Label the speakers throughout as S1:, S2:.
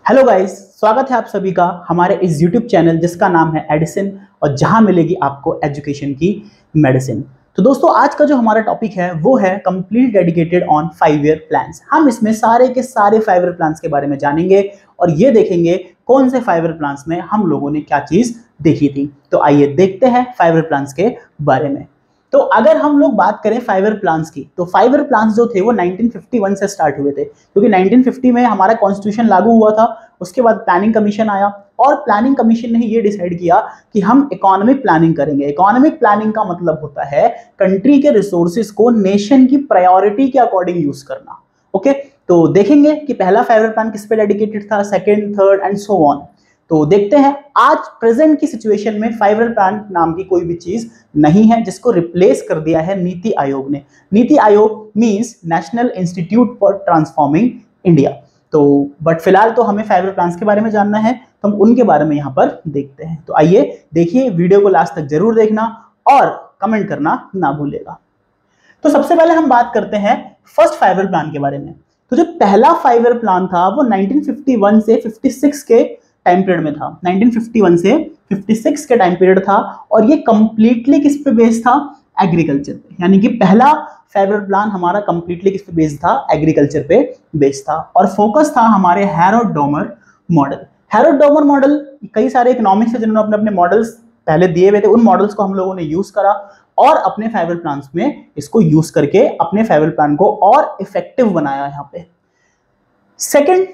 S1: Hello guys, स्वागत है आप सभी का हमारे इस यूट्यूब चैनल जिसका नाम है एडिसन और जहां मिलेगी आपको एजुकेशन की मेडिसिन। तो दोस्तों, आज का जो हमारा टॉपिक है वो है complete dedicated on 5 year plans. हम इसमें सारे के सारे 5 ईयर प्लान्स के बारे में जानेंगे और ये देखेंगे कौन से 5 ईयर प्लान्स में हम लोगों ने क्या चीज देखी थी। तो आइए देखते हैं 5 ईयर प्लान्स के बारे में। तो अगर हम लोग बात करें 5 ईयर प्लान्स की, तो 5 ईयर प्लान्स जो थे वो 1951 से स्टार्ट हुए थे, क्योंकि 1950 में हमारा कॉन्स्टिट्यूशन लागू हुआ था। उसके बाद प्लानिंग कमीशन आया और प्लानिंग कमीशन ने ये डिसाइड किया कि हम इकोनॉमिक प्लानिंग करेंगे। इकोनॉमिक प्लानिंग का मतलब होता है कंट्री के रिसोर्सेज को नेशन की प्रायोरिटी के अकॉर्डिंग यूज करना। ओके, तो देखेंगे कि पहला 5 ईयर प्लान किस पे डेडिकेटेड था, second, third and so on. तो देखते हैं आज प्रेजेंट की सिचुएशन में 5 ईयर प्लान नाम की कोई भी चीज नहीं है, जिसको रिप्लेस कर दिया है नीति आयोग ने। NITI Aayog means national institute for transforming India. तो बट फिलहाल तो हमें 5 ईयर प्लान्स के बारे में जानना है, तो हम उनके बारे में यहाँ पर देखते हैं। तो आइए देखिए, वीडियो को लास्ट तक जरूर देखना और कमेंट करना ना भूलेगा। तो सबसे पहले हम बात करते हैं फर्स्ट 5 ईयर प्लान के बारे में। तो जो पहला 5 ईयर प्लान था वो 1951 से 56 के टाइम पीरियड में था। 1951 से 56 के टाइम पीरियड था और ये कंप्लीटली किस पे बेस्ड था, एग्रीकल्चर पे। यानी कि पहला 5 ईयर प्लान हमारा कंप्लीटली किस पे बेस्ड था, एग्रीकल्चर पे बेस्ड था और फोकस था हमारे हैरोड-डोमर मॉडल। हैरोड-डोमर मॉडल, कई सारे इकोनॉमिक्स जिन्होंने अपने अपने मॉडल्स पहले दिए हुए थे, उन मॉडल्स को हम लोगों ने यूज करा और अपने 5 ईयर प्लान्स में इसको यूज करके अपने 5 ईयर प्लान को और इफेक्टिव बनाया। यहाँ पे सेकेंड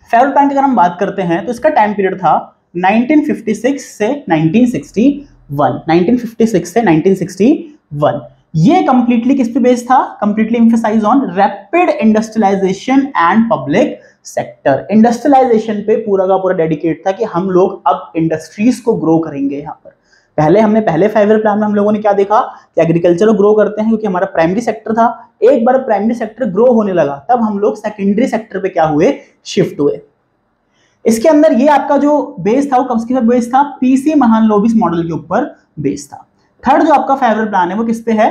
S1: 5 ईयर प्लान की अगर हम बात करते हैं तो इसका टाइम पीरियड था 1956 से 1961। 1956 से 1961 ये कंप्लीटली किस पे बेस्ड था, completely emphasize on rapid industrialization and public sector. Industrialization पे पूरा का पूरा डेडिकेट था कि हम लोग अब इंडस्ट्रीज को ग्रो करेंगे। यहाँ पर पहले 5 ईयर प्लान में हम लोगों ने क्या देखा कि एग्रीकल्चर को ग्रो करते हैं, क्योंकि हमारा प्राइमरी सेक्टर था। एक बार प्राइमरी सेक्टर ग्रो होने लगा तब हम लोग सेकेंडरी सेक्टर पे क्या हुए, शिफ्ट हुए। इसके अंदर ये आपका जो बेस था वो किसके ऊपर बेस था, पीसी महालनोबिस मॉडल के ऊपर बेस था। थर्ड जो आपका 5 ईयर प्लान है वो किस पे है,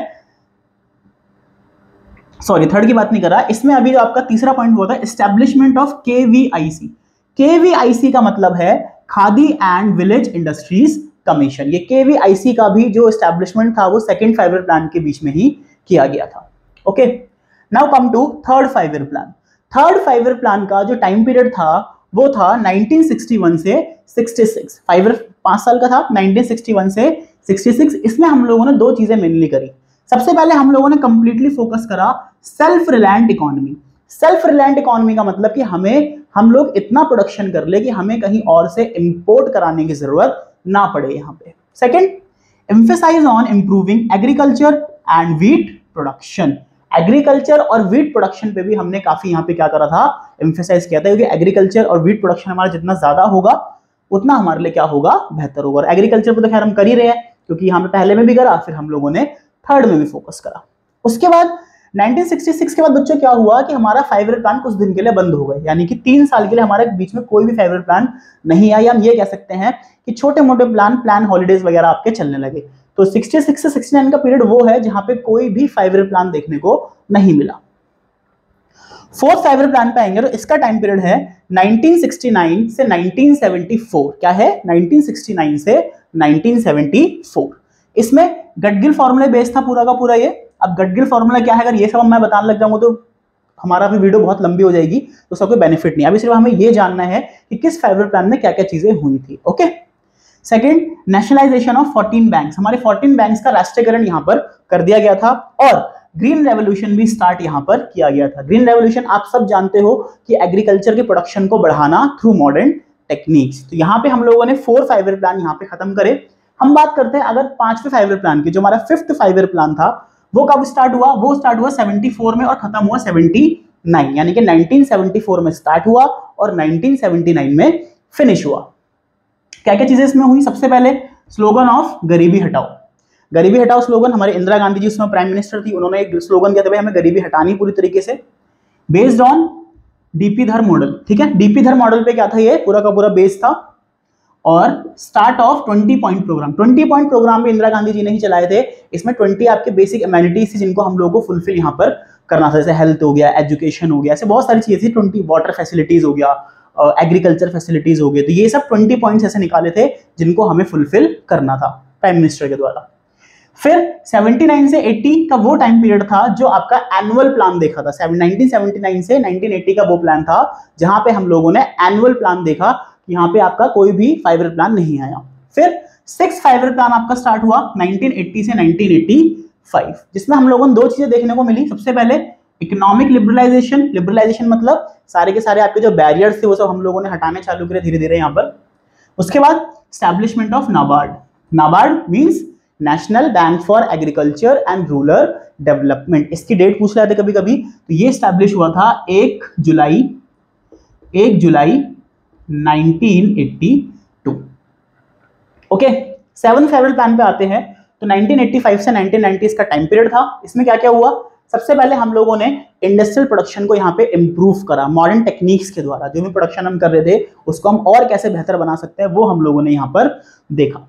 S1: सॉरी थर्ड की बात नहीं कर रहा, इसमें अभी जो आपका तीसरा पॉइंट हुआ था एस्टेब्लिशमेंट ऑफ केवीआईसी। केवीआईसी का मतलब है khadi and village industries commission. ये केवीआईसी का भी जो एस्टेब्लिशमेंट था वो सेकंड 5 ईयर प्लान के बीच में ही किया गया था। Okay, now come to third 5 year plan. Third 5 year plan का जो टाइम पीरियड था वो था 1961 से 66। 5 साल का था, 1961 से 66। इसमें हम लोगों ने दो चीजें मेनली करी। सबसे पहले हम लोगों ने कंप्लीटली फोकस करा self reliant economy. Self reliant economy का मतलब कि हम लोग इतना प्रोडक्शन कर ले कि हमें कहीं और से इंपोर्ट कराने की जरूरत ना पड़े। यहाँ पे second, emphasize on improving agriculture and wheat production. Agriculture और व्हीट प्रोडक्शन पे भी हमने काफी यहाँ पे क्या करा था, एम्फसाइज किया था, क्योंकि एग्रीकल्चर और व्हीट प्रोडक्शन हमारा जितना ज्यादा होगा उतना हमारे लिए क्या होगा, बेहतर होगा। और एग्रीकल्चर पे तो खैर हम कर ही रहे हैं, क्योंकि यहाँ पे पहले में भी करा, फिर हम लोगों ने थर्ड में भी फोकस करा। उसके बाद 1966 के बाद बच्चों क्या हुआ कि हमारा 5 ईयर प्लान कुछ दिन के लिए बंद हो गए, यानी कि 3 साल के लिए हमारे बीच में कोई भी 5 ईयर प्लान नहीं आया। हम ये कह सकते हैं कि छोटे मोटे प्लान हॉलीडेज वगैरह आपके चलने लगे। तो 66 से 69 का पीरियड वो है जहां पे कोई भी 5 ईयर प्लान देखने को नहीं मिला। फोर्थ 5 ईयर प्लान पे आएंगे तो इसका टाइम पीरियड है 1969 से 1974। क्या है, 1969 से 1974। इसमें गडगिल फॉर्मूला बेस्ड था पूरा का पूरा ये। अब गडगिल फॉर्मूला क्या है, अगर ये सब मैं बताने लग जाऊंगा तो हमारा भी वीडियो बहुत लंबी हो जाएगी, तो उसका कोई बेनिफिट नहीं। अभी सिर्फ हमें ये जानना है कि किस 5 ईयर प्लान में क्या क्या चीजें हुई थी। Okay, second, nationalisation of 14 banks. हमारे 14 बैंक्स का राष्ट्रीयकरण यहां पर कर दिया गया था और ग्रीन रेवोल्यूशन भी स्टार्ट यहां पर किया गया था। ग्रीन रेवोल्यूशन आप सब जानते हो कि एग्रीकल्चर के प्रोडक्शन को बढ़ाना थ्रू मॉडर्न टेक्निक्स। तो यहाँ पे हम लोगों ने 4 5 ईयर प्लान यहाँ पे खत्म करे। हम बात करते हैं अगर 5वें 5 ईयर प्लान की, जो हमारा 5th 5 ईयर प्लान था वो कब स्टार्ट हुआ, वो स्टार्ट हुआ 74 में और खत्म हुआ 79, यानी कि 1974 में स्टार्ट हुआ और 1979 में फिनिश हुआ। क्या क्या चीजें इसमें हुई, सबसे पहले स्लोगन ऑफ गरीबी हटाओ। गरीबी हटाओ स्लोगन, हमारे इंदिरा गांधी जी उसमें प्राइम मिनिस्टर थी, उन्होंने एक स्लोगन दिया था भाई हमें गरीबी हटानी पूरी तरीके से, बेस्ड ऑन डीपी धर मॉडल। ठीक है, डीपी धर मॉडल पे क्या था, ये पूरा का पूरा बेस था। और start of 20 point program. 20 point program भी इंदिरा गांधी जी ने ही चलाए थे। इसमें 20 आपके बेसिक एमेनिटीज थी जिनको हम लोगों को फुलफिल यहाँ पर करना था, जैसे हेल्थ हो गया, एजुकेशन हो गया, ऐसे बहुत सारी चीजें थी। 20 वाटर फैसिलिटीज हो गया, एग्रीकल्चर फैसिलिटीज हो गए। तो ये सब 20 पॉइंट्स ऐसे निकाले थे जिनको हमें फुलफिल करना था प्राइम मिनिस्टर के द्वारा। फिर 79 से 80 का वो टाइम पीरियड था जो आपका एनुअल प्लान देखा था। 1979 से 1980 का वो प्लान था जहां पे हम लोगों ने एनुअल प्लान देखा, यहाँ पे आपका कोई भी 5 ईयर प्लान नहीं आया। फिर 6 5 ईयर प्लान आपका स्टार्ट हुआ 1980 से 1985, जिसमें हम लोगों को दो चीजें देखने को मिली। सबसे पहले इकोनॉमिक लिबरलाइजेशन, लिबरलाइजेशन मतलब सारे के सारे आपके जो बैरियर्स थे वो सब हम लोगों ने हटाने चालू करे धीरे धीरे यहाँ पर। उसके बाद establishment of NABARD, NABARD means national bank for agriculture and rural development. इसकी डेट पूछ रहे थे कभी कभी, तो ये स्टैब्लिश हुआ था 1 जुलाई 1982। ओके, 7 फेडरल प्लान पे आते हैं। तो 1985 से 1990 इसका टाइम पीरियड था। इसमें क्या क्या हुआ? सबसे पहले हम लोगों ने इंडस्ट्रियल प्रोडक्शन को यहाँ पे इंप्रूव करा मॉडर्न टेक्निक्स के द्वारा। जो भी प्रोडक्शन हम कर रहे थे उसको हम और कैसे बेहतर बना सकते हैं वो हम लोगों ने यहाँ पर देखा।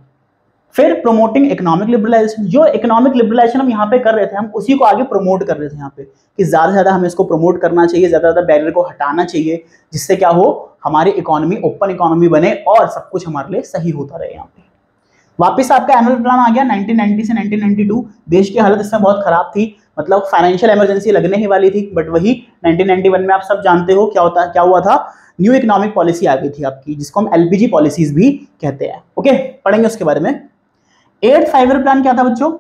S1: फिर प्रोमोटिंग इकोनॉमिक लिबरलाइजेशन, जो इकोनॉमिक लिबरलाइजेशन हम यहाँ पे कर रहे थे हम उसी को आगे प्रमोट कर रहे थे यहाँ पे कि ज्यादा से ज्यादा हमें इसको प्रमोट करना चाहिए, ज्यादा से ज्यादा बैरियर को हटाना चाहिए, जिससे क्या हो हमारी इकोनॉमी ओपन इकोनॉमी बने और सब कुछ हमारे लिए सही होता रहे। यहाँ पे वापस आपका एनुअल प्लान आ गया 1990 से 1992। देश की हालत इसमें बहुत खराब थी, मतलब फाइनेंशियल इमरजेंसी लगने ही वाली थी। बट वही 1991 में आप सब जानते हो क्या हुआ था, न्यू इकोनॉमिक पॉलिसी आ गई थी आपकी, जिसको हम एलपीजी पॉलिसीज भी कहते हैं। ओके, पढ़ेंगे उसके बारे में। 8 5 ईयर प्लान क्या था बच्चों?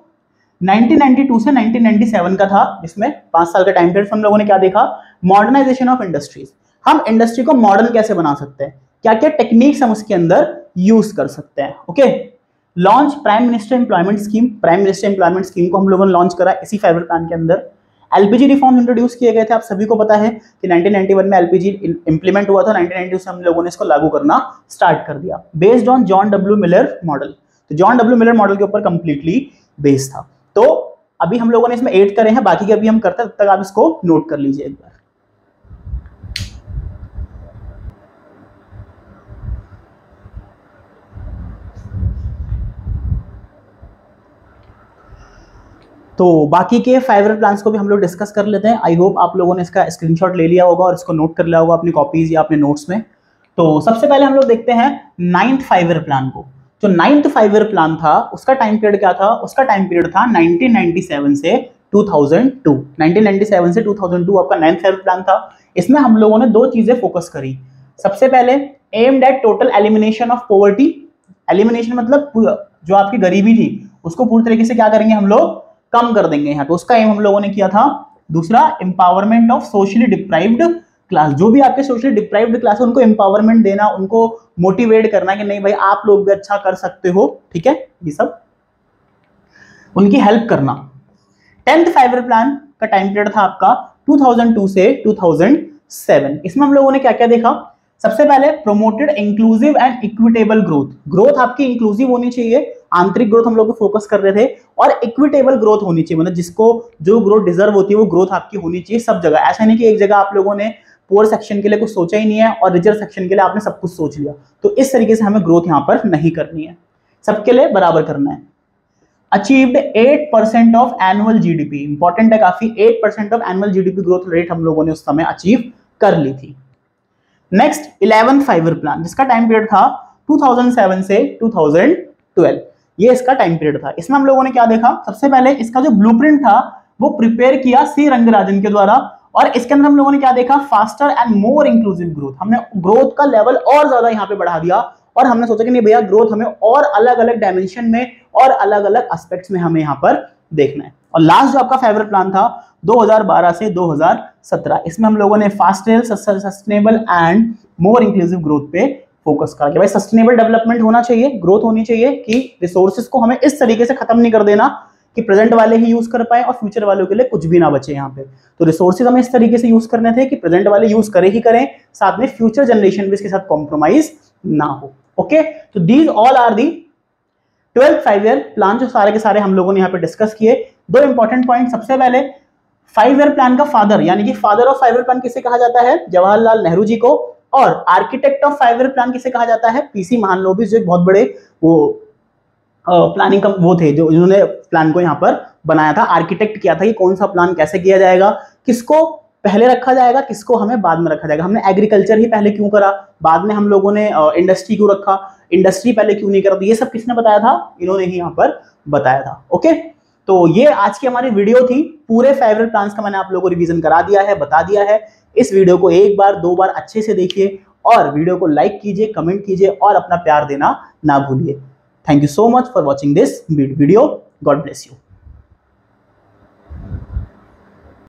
S1: 1992 से 1997 का था, जिसमें 5 साल का टाइम पीरियड हम लोगों ने क्या देखा? Modernization of industries. हम इंडस्ट्री को मॉडर्न कैसे बना सकते हैं, क्या क्या टेक्निक्स हम उसके अंदर यूज कर सकते हैं। Okay, launch prime minister employment scheme. Prime minister employment scheme को हम लोगों ने लॉन्च करा इसी 5 ईयर प्लान के अंदर। एलपीजी रिफॉर्म इंट्रोड्यूस किए गए थे, आप सभी को पता है कि 1991 में एलपीजी इंप्लीमेंट हुआ था, 1992 से हम लोगों ने इसको लागू करना स्टार्ट कर दिया based on John W Miller model. तो जॉन डब्ल्यू मिलर मॉडल के ऊपर कंप्लीटली बेस्ड था। तो अभी हम लोगों ने इसमें 8 करे हैं, बाकी के अभी हम करते हैं, तब तक आप इसको नोट कर लीजिए एक बार। तो बाकी के 5 ईयर प्लान्स को भी हम लोग डिस्कस कर लेते हैं। आई होप आप लोगों ने इसका स्क्रीनशॉट ले लिया होगा और इसको नोट कर लिया होगा अपनी कॉपीज या अपने नोट्स में। तो सबसे पहले हम लोग देखते हैं 9th 5 ईयर प्लान को। जो 9th 5 ईयर प्लान था उसका टाइम पीरियड क्या था? उसका टाइम पीरियड था 1997 से 2002। 1997 से 2002 आपका 9th 5 ईयर प्लान था। इसमें हम लोगों ने दो चीजें फोकस करी। सबसे पहले aimed at total elimination of poverty. Elimination मतलब जो आपकी गरीबी थी उसको पूरी तरीके से क्या करेंगे हम लोग? कम कर देंगे यहाँ। तो उसका एम हम लोगों ने किया था। दूसरा empowerment of socially deprived class. जो भी आपके सोशली डिप्राइव्ड क्लास है उनको एम्पावरमेंट देना, उनको मोटिवेट करना कि नहीं भाई आप लोग भी अच्छा कर सकते हो, ठीक है, ये सब उनकी हेल्प करना। 10th 5 ईयर प्लान का टाइम पीरियड था आपका 2002 से 2007। इसमें हम लोगों ने क्या क्या देखा? सबसे पहले promoted inclusive and equitable growth. Growth आपकी इंक्लूसिव होनी चाहिए, आंतरिक ग्रोथ हम लोग फोकस कर रहे थे, और इक्विटेबल ग्रोथ होनी चाहिए, मतलब जिसको जो ग्रोथ डिजर्व होती है वो ग्रोथ आपकी होनी चाहिए सब जगह। ऐसा नहीं कि एक जगह आप लोगों ने पुअर सेक्शन के लिए कुछ सोचा ही नहीं है और रिचर सेक्शन के लिए आपने सब कुछ सोच लिया। तो इस तरीके से हमें ग्रोथ यहाँ पर नहीं करनी है, सबके लिए बराबर करना है। Achieved 8% of annual GDP, important है काफी। 8% of annual GDP growth rate हम लोगों ने उस समय अचीव कर ली थी। नेक्स्ट 11th 5 ईयर प्लान, जिसका टाइम पीरियड था 2007 से 2012। ये इसका टाइम पीरियड था। इसमें हम लोगों ने क्या देखा? सबसे पहले इसका जो ब्लूप्रिंट था वो प्रिपेयर किया सी रंगराजन के द्वारा, और इसके अंदर हम लोगों ने क्या देखा? Faster and more inclusive growth. हमने ग्रोथ का लेवल और ज्यादा यहाँ पे बढ़ा दिया और हमने सोचा कि नहीं भैया ग्रोथ हमें और अलग अलग डायमेंशन में और अलग अलग एस्पेक्ट्स में हमें यहाँ पर देखना है। और लास्ट जो आपका 5 ईयर प्लान था 2012 से 2017, इसमें हम लोगों ने faster, sustainable and more inclusive growth पे फोकस करा कि भाई सस्टेनेबल डेवलपमेंट होना चाहिए, ग्रोथ होनी चाहिए, कि रिसोर्सेज को हमें इस तरीके से खत्म नहीं कर देना कि प्रेजेंट वाले ही यूज कर पाए और फ्यूचर वालों के लिए कुछ भी ना बचे यहाँ पे। तो रिसोर्सेज हमें इस तरीके से यूज करने थे कि प्रेजेंट वाले यूज करे ही करें, साथ में फ्यूचर जनरेशन भी इसके साथ कॉम्प्रोमाइज ना हो। ओके, तो these all are the 12th 5 year plan जो सारे के सारे हम लोगों ने यहाँ पे डिस्कस किए। दो इंपॉर्टेंट पॉइंट, सबसे पहले 5 ईयर प्लान का फादर यानी कि फादर ऑफ 5 ईयर प्लान किसे कहा जाता है? जवाहरलाल नेहरू जी को। और आर्किटेक्ट ऑफ 5 ईयर प्लान किसे कहा जाता है? पीसी महालनोबिस, जो एक बहुत बड़े वो प्लानिंग का वो थे जिन्होंने प्लान को यहाँ पर बनाया था, आर्किटेक्ट किया था कि कौन सा प्लान कैसे किया जाएगा, किसको पहले रखा जाएगा, किसको हमें बाद में रखा जाएगा। हमने एग्रीकल्चर ही पहले क्यों करा, बाद में हम लोगों ने इंडस्ट्री क्यों रखा, इंडस्ट्री पहले क्यों नहीं करा, तो ये सब किसने बताया था, इन्होंने ही यहाँ पर बताया था। ओके, तो ये आज की हमारी वीडियो थी। पूरे फेवरेट प्लान्स का मैंने आप लोगों को रिवीजन करा दिया है, बता दिया है। इस वीडियो को एक बार दो बार अच्छे से देखिए और वीडियो को लाइक कीजिए, कमेंट कीजिए और अपना प्यार देना ना भूलिए। Thank you so much for watching this video. God bless you.